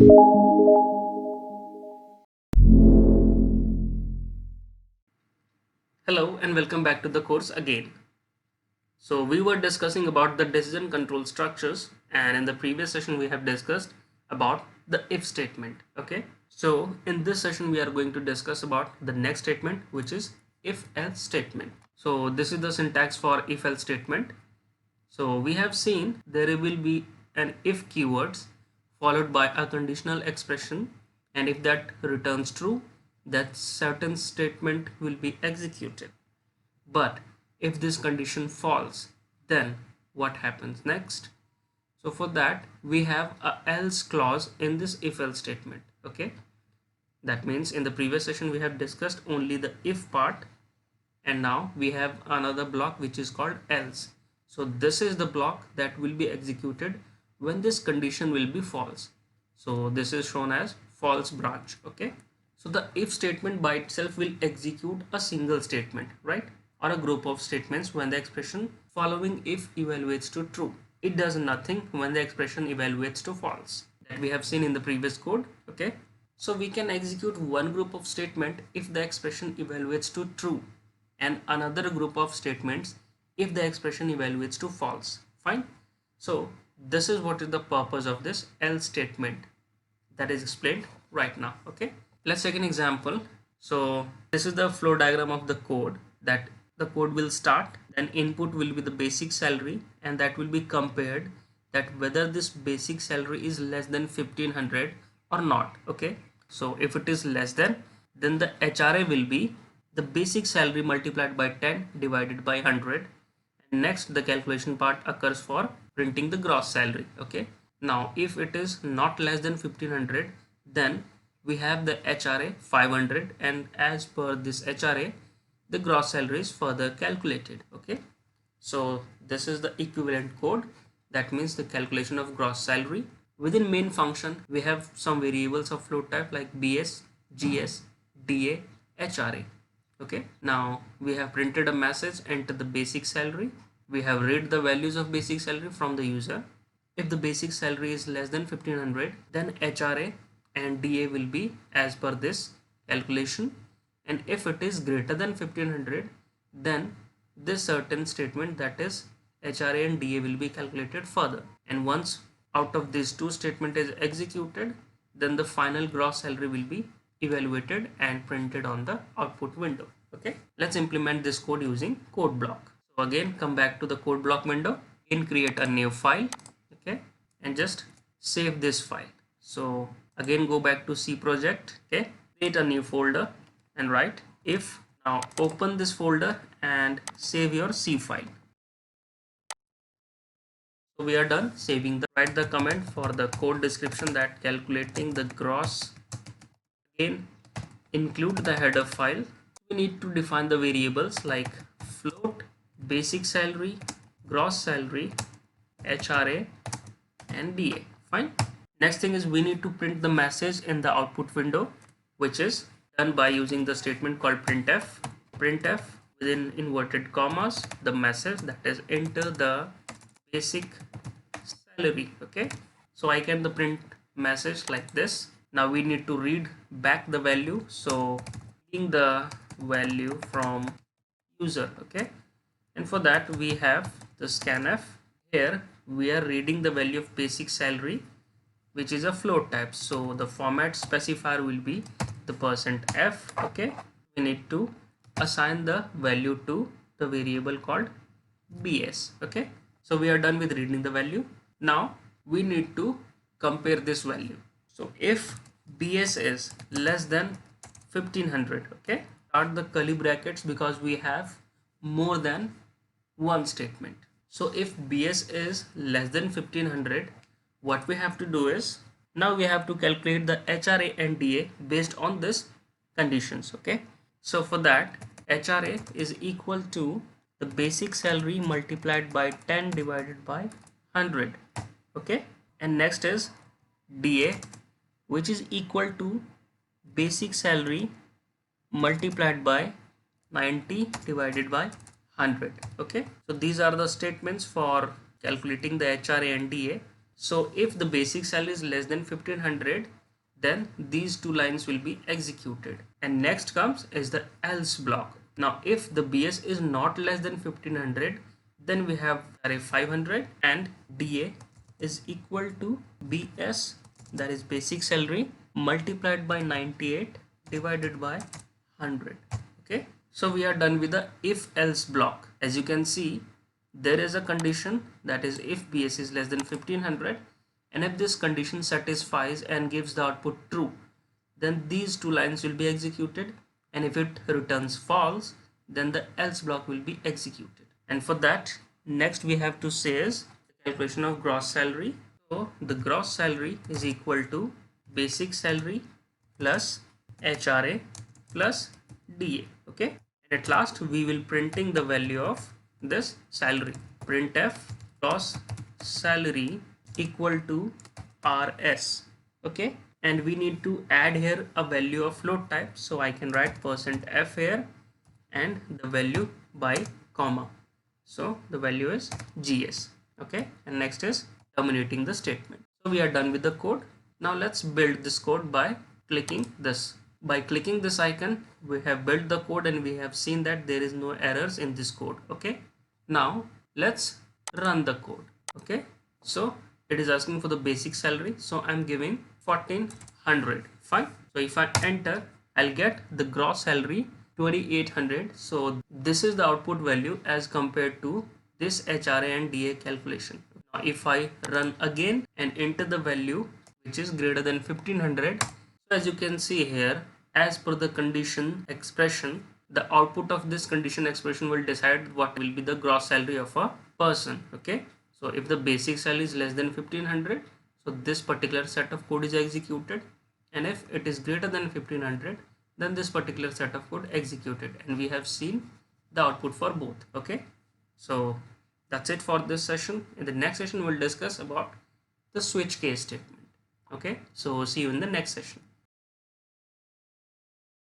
Hello and welcome back to the course again. So we were discussing about the decision control structures, and in the previous session we have discussed about the if statement. Okay, so in this session we are going to discuss about the next statement, which is if else statement. So this is the syntax for if else statement. So we have seen there will be an if keywords followed by a conditional expression, and if that returns true, that certain statement will be executed. But if this condition falls, then what happens next? So for that we have a else clause in this if else statement. Okay, that means in the previous session we have discussed only the if part, and now we have another block which is called else. So this is the block that will be executed when this condition will be false. So this is shown as false branch. Okay, so the if statement by itself will execute a single statement, right, or a group of statements when the expression following if evaluates to true. It does nothing when the expression evaluates to false, that we have seen in the previous code. Okay, so we can execute one group of statement if the expression evaluates to true, and another group of statements if the expression evaluates to false. Fine. So this is what is the purpose of this else statement that is explained right now. Okay, let's take an example. So this is the flow diagram of the code. That the code will start, then input will be the basic salary, and that will be compared that whether this basic salary is less than 1500 or not. Okay, so if it is less than, then the HRA will be the basic salary multiplied by 10 divided by 100. And next the calculation part occurs for printing the gross salary. Okay, now if it is not less than 1500, then we have the HRA 500, and as per this HRA the gross salary is further calculated. Okay, so this is the equivalent code, that means the calculation of gross salary. Within main function we have some variables of float type like BS, GS, DA, HRA. Okay, now we have printed a message, enter the basic salary. We have read the values of basic salary from the user. If the basic salary is less than 1500, then HRA and DA will be as per this calculation, and if it is greater than 1500, then this certain statement, that is HRA and DA, will be calculated further. And once out of these two statement is executed, then the final gross salary will be evaluated and printed on the output window. Okay, let's implement this code using code block. So again, come back to the code block window, and create a new file. Okay, and just save this file. So again, go back to C project. Okay, create a new folder and write if. Now open this folder and save your C file. So we are done saving. Write the comment for the code description that calculating the gross. Again, include the header file. We need to define the variables like float, basic salary, gross salary, HRA, and DA. Fine. Next thing is we need to print the message in the output window, which is done by using the statement called printf. Printf within inverted commas the message, that is enter the basic salary. Okay, so I can the print message like this. Now we need to read back the value, so reading the value from user. Okay, and for that we have the scanf. Here we are reading the value of basic salary, which is a float type, so the format specifier will be the %f. Okay, we need to assign the value to the variable called BS. Okay, so we are done with reading the value. Now we need to compare this value. So if BS is less than 1500, okay, start the curly brackets because we have more than one statement. So if BS is less than 1500, what we have to do is, now we have to calculate the HRA and DA based on this conditions. Okay, so for that HRA is equal to the basic salary multiplied by 10 divided by 100. Okay, and next is DA, which is equal to basic salary multiplied by 90 divided by 100. Okay, so these are the statements for calculating the HRA and DA. So if the basic salary is less than 1500, then these two lines will be executed. And next comes is the else block. Now if the BS is not less than 1500, then we have array 500 and DA is equal to BS, that is basic salary, multiplied by 98 divided by 100. Okay, so we are done with the if else block. As you can see, there is a condition, that is if BS is less than 1500, and if this condition satisfies and gives the output true, then these two lines will be executed, and if it returns false, then the else block will be executed. And for that, next we have to say is the calculation of gross salary. So the gross salary is equal to basic salary plus HRA plus DA. Okay, and at last we will printing the value of this salary. Printf gross salary equal to RS. Okay, and we need to add here a value of float type, so I can write %f here and the value by comma, so the value is GS. Okay, and next is terminating the statement. So we are done with the code. Now let's build this code by clicking this. By clicking this icon, we have built the code and we have seen that there is no errors in this code. Okay, now let's run the code. Okay, so it is asking for the basic salary, so I'm giving 1400. Fine. So if I enter, I'll get the gross salary 2800. So this is the output value as compared to this HRA and DA calculation. Now if I run again and enter the value which is greater than 1500, so as you can see here, as per the condition expression, the output of this condition expression will decide what will be the gross salary of a person. Okay, so if the basic salary is less than 1500, so this particular set of code is executed, and if it is greater than 1500, then this particular set of code executed, and we have seen the output for both. Okay, so that's it for this session. In the next session we'll discuss about the switch case statement. Okay, so see you in the next session.